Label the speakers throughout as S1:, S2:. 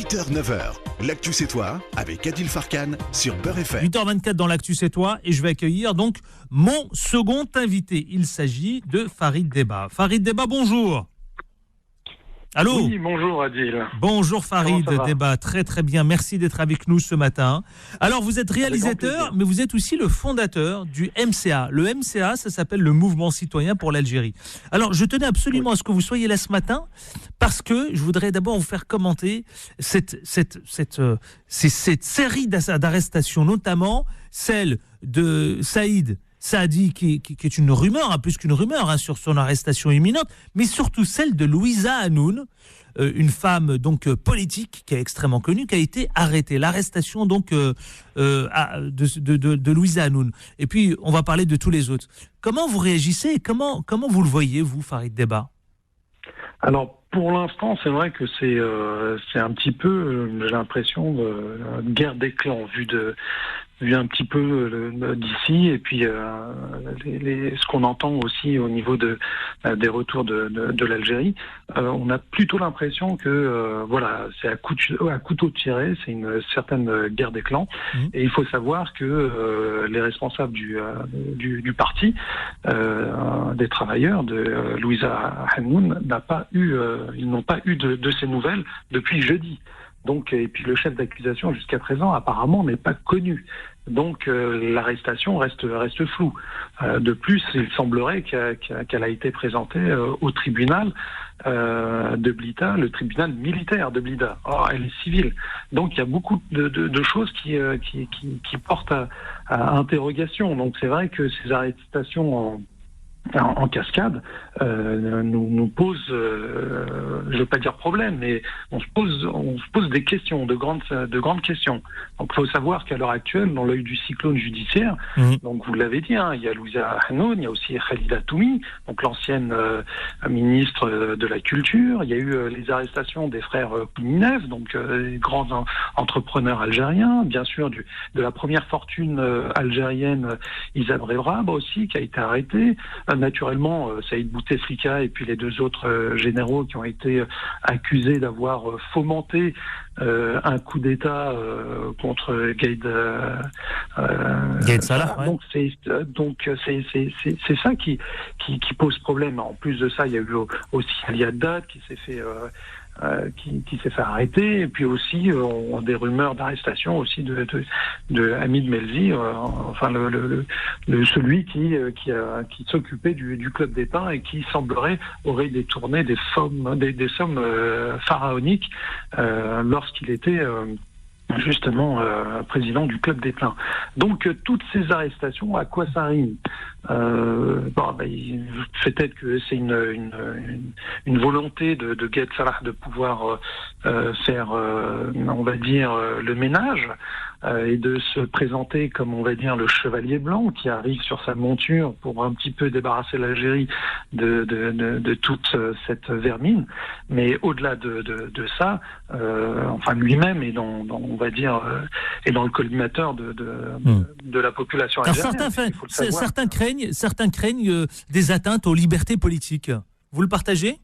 S1: 8h, 9h, l'actu c'est toi, avec Adil Farkan sur Beurre FM.
S2: 8h24 dans l'actu c'est toi, et je vais accueillir donc mon second invité. Il s'agit de Farid Debba. Farid Debba, bonjour. Allô ?
S3: Oui, bonjour Adil.
S2: Bonjour Farid Debba, très très bien, merci d'être avec nous ce matin. Alors vous êtes réalisateur, mais vous êtes aussi le fondateur du MCA. Le MCA, ça s'appelle le Mouvement Citoyen pour l'Algérie. Alors je tenais absolument à ce que vous soyez là ce matin, parce que je voudrais d'abord vous faire commenter cette série d'arrestations, notamment celle de Saïd Saadi, qui est une rumeur, plus qu'une rumeur, sur son arrestation imminente, mais surtout celle de Louisa Hanoun, une femme donc politique qui est extrêmement connue, qui a été arrêtée. L'arrestation donc de Louisa Hanoun. Et puis on va parler de tous les autres. Comment vous réagissez et comment vous le voyez, vous, Farid Debba ?
S3: Alors pour l'instant, c'est vrai que c'est un petit peu, j'ai l'impression, de guerre des clans, vu un petit peu d'ici, et puis ce qu'on entend aussi au niveau des retours de l'Algérie, on a plutôt l'impression que voilà, c'est à couteau tiré, c'est une certaine guerre des clans, et il faut savoir que les responsables du parti des travailleurs de Louisa Hanoun ils n'ont pas eu de ces nouvelles depuis jeudi. Donc, et puis le chef d'accusation jusqu'à présent apparemment n'est pas connu. Donc l'arrestation reste floue. De plus, il semblerait qu'elle a été présentée au tribunal de Blida, le tribunal militaire de Blida. Or, elle est civile. Donc il y a beaucoup de choses qui portent à interrogation. Donc c'est vrai que ces arrestations en cascade nous pose, je ne veux pas dire problème, mais on se pose des questions, de grandes questions. Donc il faut savoir qu'à l'heure actuelle, dans l'œil du cyclone judiciaire, donc vous l'avez dit, il y a Louisa Hanoun, il y a aussi Khalida Toumi, donc l'ancienne ministre de la Culture. Il y a eu les arrestations des frères Kouninef, donc les grands entrepreneurs algériens, bien sûr de la première fortune algérienne, Issa Brerab aussi, qui a été arrêtée. Naturellement, Saïd Bouteflika et puis les deux autres généraux qui ont été accusés d'avoir fomenté un coup d'État contre Gaïd
S2: Salah. Ouais.
S3: Donc c'est ça qui pose problème. En plus de ça, il y a eu aussi Ali Haddad qui s'est fait arrêter, et puis aussi des rumeurs d'arrestation aussi de Hamid Melzi, enfin celui qui s'occupait du club des Pins et qui semblerait aurait détourné des sommes pharaoniques lorsqu'il était justement président du club des Pins. Donc toutes ces arrestations, à quoi ça rime? Peut-être que c'est une volonté de Gaïd Salah de pouvoir faire, on va dire, le ménage, et de se présenter comme, on va dire, le chevalier blanc qui arrive sur sa monture pour un petit peu débarrasser l'Algérie de toute cette vermine. Mais au-delà de ça, enfin lui-même est dans on va dire, est dans le collimateur de la population algérienne.
S2: Certains craignent des atteintes aux libertés politiques. Vous le partagez ?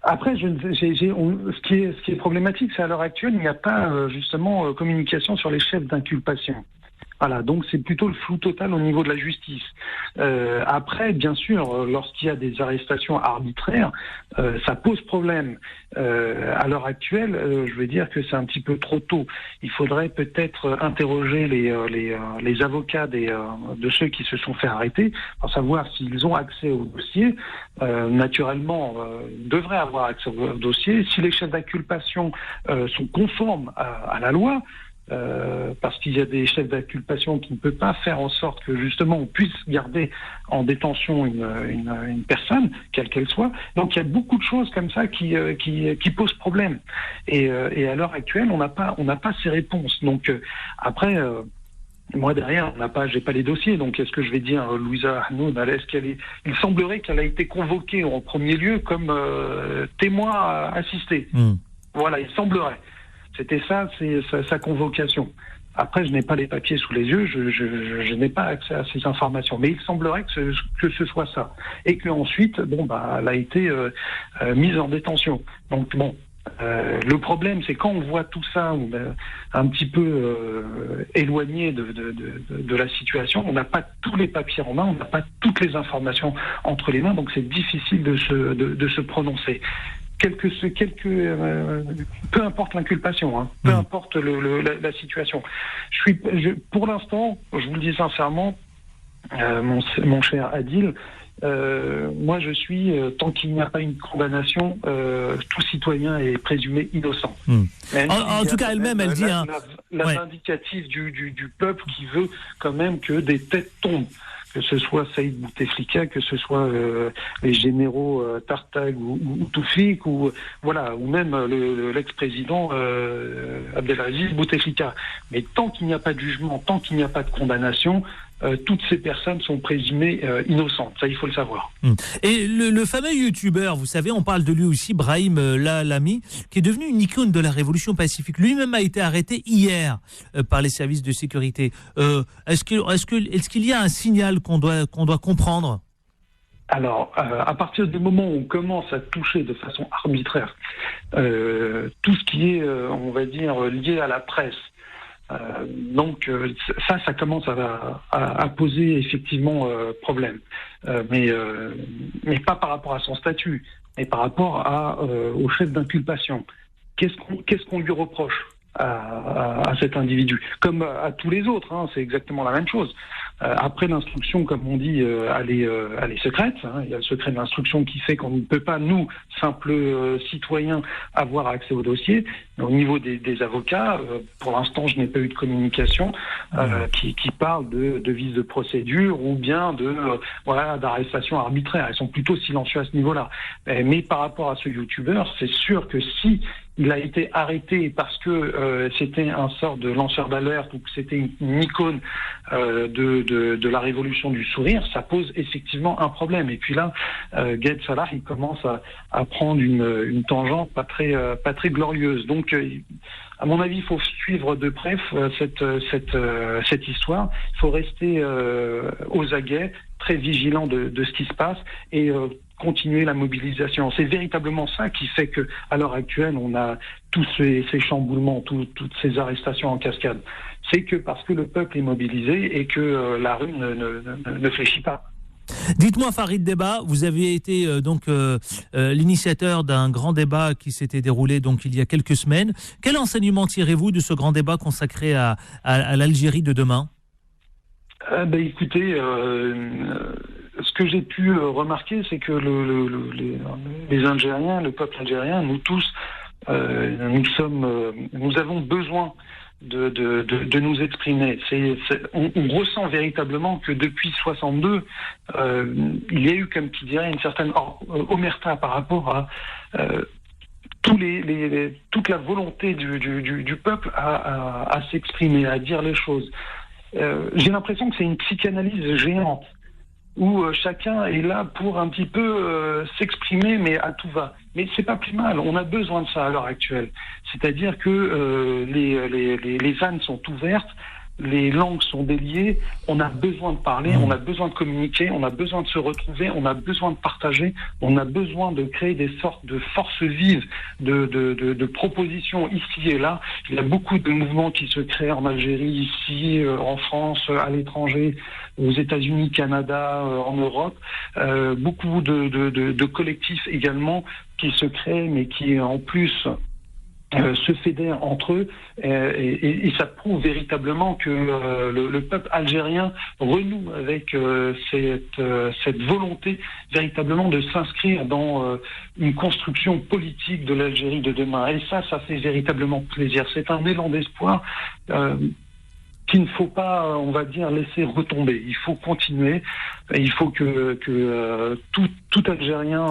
S3: Après, ce qui est problématique, c'est à l'heure actuelle, il n'y a pas justement communication sur les chefs d'inculpation. Voilà, donc c'est plutôt le flou total au niveau de la justice. Après, bien sûr, lorsqu'il y a des arrestations arbitraires, ça pose problème. À l'heure actuelle, je veux dire que c'est un petit peu trop tôt. Il faudrait peut-être interroger les avocats de ceux qui se sont fait arrêter pour savoir s'ils ont accès au dossier. Naturellement, ils devraient avoir accès au dossier. Si les chefs d'inculpation sont conformes à la loi, parce qu'il y a des chefs d'inculpation qui ne peuvent pas faire en sorte que justement on puisse garder en détention une personne, quelle qu'elle soit. Donc il y a beaucoup de choses comme ça qui posent problème. Et à l'heure actuelle, on n'a pas ces réponses. Donc après. Moi derrière, j'ai pas les dossiers, donc est-ce que je vais dire Louisa Hanoun, il semblerait qu'elle a été convoquée en premier lieu comme témoin assisté. Voilà, il semblerait. C'était ça, c'est sa convocation. Après, je n'ai pas les papiers sous les yeux, je n'ai pas accès à ces informations. Mais il semblerait que ce soit ça. Et qu'ensuite, elle a été mise en détention. Donc bon, Le problème, c'est quand on voit tout ça un petit peu éloigné de la situation, on n'a pas tous les papiers en main, on n'a pas toutes les informations entre les mains, donc c'est difficile de se prononcer. Peu importe l'inculpation, peu importe la situation. Pour l'instant, je vous le dis sincèrement, mon cher Adil, moi je suis, tant qu'il n'y a pas une condamnation, tout citoyen est présumé innocent.
S2: En tout cas, elle-même, elle dit...
S3: La vindicative du peuple qui veut quand même que des têtes tombent. Que ce soit Saïd Bouteflika, que ce soit les généraux Tartag ou Toufik, ou même l'ex-président Abdelaziz Bouteflika. Mais tant qu'il n'y a pas de jugement, tant qu'il n'y a pas de condamnation, toutes ces personnes sont présumées innocentes. Ça, il faut le savoir.
S2: Et le fameux youtubeur, vous savez, on parle de lui aussi, Brahim Lami, qui est devenu une icône de la révolution pacifique. Lui-même a été arrêté hier par les services de sécurité. Est-ce qu'il y a un signal qu'on doit comprendre ?
S3: Alors, à partir du moment où on commence à toucher de façon arbitraire tout ce qui est, on va dire, lié à la presse, donc ça commence à poser effectivement problème, mais pas par rapport à son statut, mais par rapport au chef d'inculpation. Qu'est-ce qu'on lui reproche à cet individu, comme à tous les autres, c'est exactement la même chose. Après, l'instruction, comme on dit, elle est secrète. Il y a le secret de l'instruction qui fait qu'on ne peut pas, nous, simples citoyens, avoir accès au dossier. Mais au niveau des avocats, pour l'instant, je n'ai pas eu de communication qui parle de vice de procédure ou bien d'arrestation arbitraire. Ils sont plutôt silencieux à ce niveau-là. Mais par rapport à ce youtubeur, c'est sûr que si il a été arrêté parce que c'était un sort de lanceur d'alerte ou que c'était une icône de la révolution du sourire, ça pose effectivement un problème. Et puis là, Gaël Salah, il commence à prendre une tangente pas très glorieuse. Donc, à mon avis, il faut suivre de près cette histoire. Il faut rester aux aguets, très vigilant de ce qui se passe et continuer la mobilisation. C'est véritablement ça qui fait que, à l'heure actuelle, on a tous ces chamboulements, toutes ces arrestations en cascade. C'est que parce que le peuple est mobilisé et que la rue ne fléchit pas.
S2: Dites-moi, Farid Debba, vous avez été l'initiateur d'un grand débat qui s'était déroulé donc il y a quelques semaines. Quel enseignement tirez-vous de ce grand débat consacré à l'Algérie de demain ?
S3: Écoutez, ce que j'ai pu remarquer, c'est que les Algériens, le peuple algérien, nous tous, nous avons besoin de nous exprimer. On ressent véritablement que depuis 62, il y a eu, comme qui dirait, une certaine omerta par rapport à toute la volonté du peuple à s'exprimer, à dire les choses. J'ai l'impression que c'est une psychanalyse géante où chacun est là pour un petit peu s'exprimer, mais à tout va. Mais c'est pas plus mal, on a besoin de ça à l'heure actuelle. C'est-à-dire que les vannes sont ouvertes, les langues sont déliées, on a besoin de parler, on a besoin de communiquer, on a besoin de se retrouver, on a besoin de partager, on a besoin de créer des sortes de forces vives, de propositions ici et là. Il y a beaucoup de mouvements qui se créent en Algérie, ici, en France, à l'étranger, aux États-Unis, Canada, en Europe. Beaucoup de collectifs également qui se créent, mais qui en plus se fédèrent entre eux, et ça prouve véritablement que le peuple algérien renoue avec cette volonté véritablement de s'inscrire dans une construction politique de l'Algérie de demain. Et ça fait véritablement plaisir. C'est un élan d'espoir qu'il ne faut pas, on va dire, laisser retomber. Il faut continuer. Il faut que tout Algérien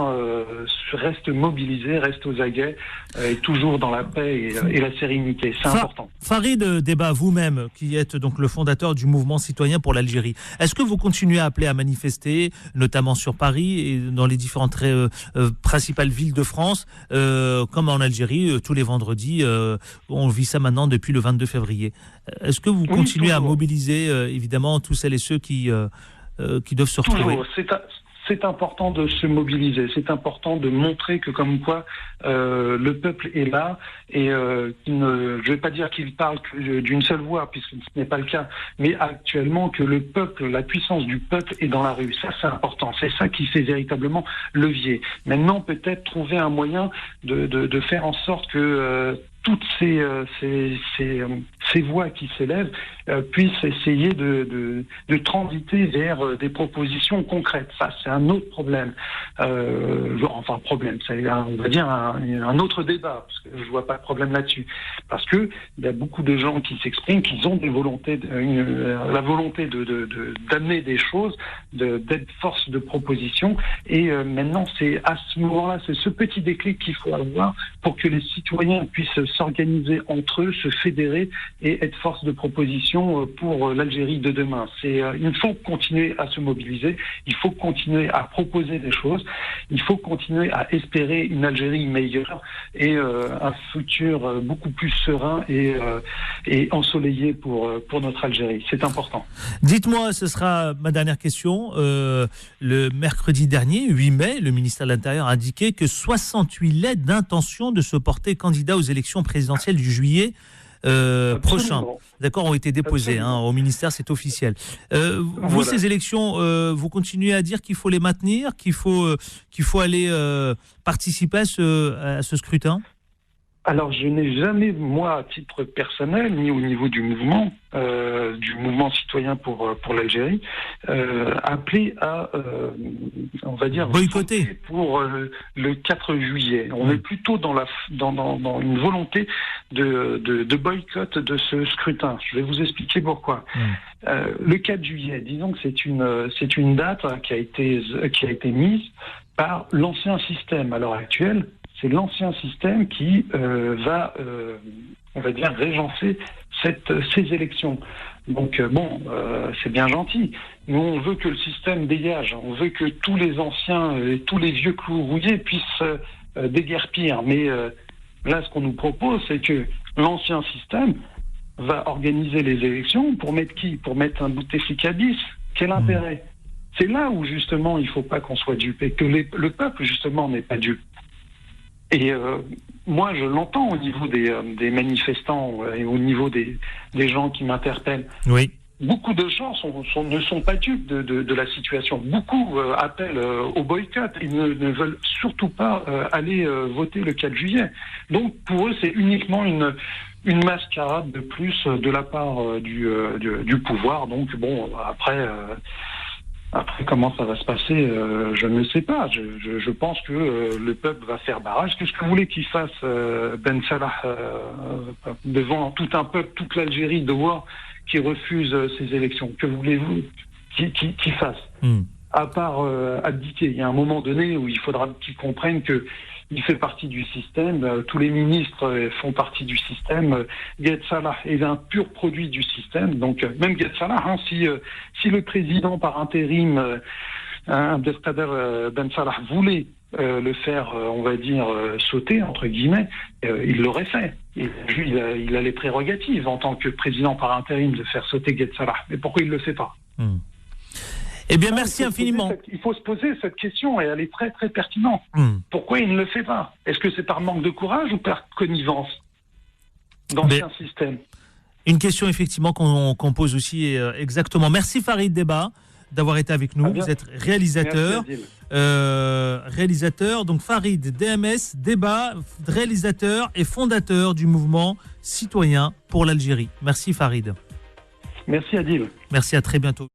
S3: reste mobilisé, reste aux aguets, et toujours dans la paix et la sérénité. C'est important.
S2: Farid Debba, vous-même, qui êtes donc le fondateur du mouvement citoyen pour l'Algérie, est-ce que vous continuez à appeler à manifester, notamment sur Paris et dans les différentes principales villes de France, comme en Algérie, tous les vendredis, on vit ça maintenant depuis le 22 février. Est-ce que vous continuez à mobiliser, évidemment, tous celles et ceux qui doivent se retrouver?
S3: Toujours. c'est important de se mobiliser, c'est important de montrer que comme quoi le peuple est là et je ne vais pas dire qu'il parle que d'une seule voix, puisque ce n'est pas le cas, mais actuellement que le peuple, la puissance du peuple est dans la rue. Ça, c'est important. C'est ça qui fait véritablement levier. Maintenant, peut-être trouver un moyen de faire en sorte que toutes ces voix qui s'élèvent puissent essayer de transiter vers des propositions concrètes. Ça, c'est un autre problème. C'est on va dire un autre débat, parce que je vois pas de problème là-dessus. Parce que il y a beaucoup de gens qui s'expriment, qui ont des volontés, la volonté d'amener des choses, d'être force de proposition. Et maintenant, c'est à ce moment-là, c'est ce petit déclic qu'il faut avoir pour que les citoyens puissent s'organiser entre eux, se fédérer et être force de proposition pour l'Algérie de demain. Il faut continuer à se mobiliser, il faut continuer à proposer des choses, il faut continuer à espérer une Algérie meilleure et un futur beaucoup plus serein et ensoleillé pour notre Algérie. C'est important.
S2: Dites-moi, ce sera ma dernière question. Le mercredi dernier, 8 mai, le ministère de l'Intérieur a indiqué que 68 lettres d'intention de se porter candidat aux élections présidentielles du juillet prochain, d'accord, ont été déposées au ministère, c'est officiel. Vous, ces élections, vous continuez à dire qu'il faut les maintenir, qu'il faut aller participer à ce scrutin?
S3: Alors, je n'ai jamais, moi, à titre personnel, ni au niveau du mouvement citoyen pour l'Algérie, appelé à, on va dire,
S2: boycotter
S3: pour le 4 juillet. On est plutôt dans une volonté de boycott de ce scrutin. Je vais vous expliquer pourquoi. Le 4 juillet, disons que c'est une date qui a été mise par l'ancien système. À l'heure actuelle, c'est l'ancien système qui va, on va dire, régencer ces élections. Donc, c'est bien gentil. Nous, on veut que le système dégage. On veut que tous les anciens et tous les vieux clous rouillés puissent déguerpir. Mais là, ce qu'on nous propose, c'est que l'ancien système va organiser les élections pour mettre qui? Pour mettre un Bouteflika bis. Quel intérêt? C'est là où, justement, il ne faut pas qu'on soit dupe et que le peuple, justement, n'est pas dupe. Et moi, je l'entends au niveau des manifestants et au niveau des gens qui m'interpellent.
S2: Oui.
S3: Beaucoup de gens ne sont pas dupes de la situation. Beaucoup appellent au boycott. Ils ne veulent surtout pas aller voter le 4 juillet. Donc, pour eux, c'est uniquement une mascarade de plus de la part du pouvoir. Donc, bon, après, comment ça va se passer, je ne sais pas. Je pense que le peuple va faire barrage. Qu'est-ce que vous voulez qu'il fasse, Ben Salah, devant tout un peuple, toute l'Algérie, de voir qui refuse ces élections? Que voulez-vous qu'il fasse? À part abdiquer. Il y a un moment donné où il faudra qu'il comprenne que il fait partie du système, tous les ministres font partie du système. Gaïd Salah est un pur produit du système. Donc même Gaïd Salah, si le président par intérim, Abdelkader Ben Salah, voulait le faire, on va dire, sauter, entre guillemets, il l'aurait fait. Il a les prérogatives en tant que président par intérim de faire sauter Gaïd Salah. Mais pourquoi il ne le fait pas?
S2: Eh bien, merci infiniment.
S3: Il faut se poser cette question et elle est très, très pertinente. Pourquoi il ne le fait pas? Est-ce que c'est par manque de courage ou par connivence d'ancien système?
S2: Une question, effectivement, qu'on pose aussi exactement. Merci Farid Deba d'avoir été avec nous. Vous êtes réalisateur. Réalisateur, donc Farid DMS Deba, réalisateur et fondateur du mouvement citoyen pour l'Algérie. Merci Farid.
S3: Merci Adil.
S2: Merci, à très bientôt.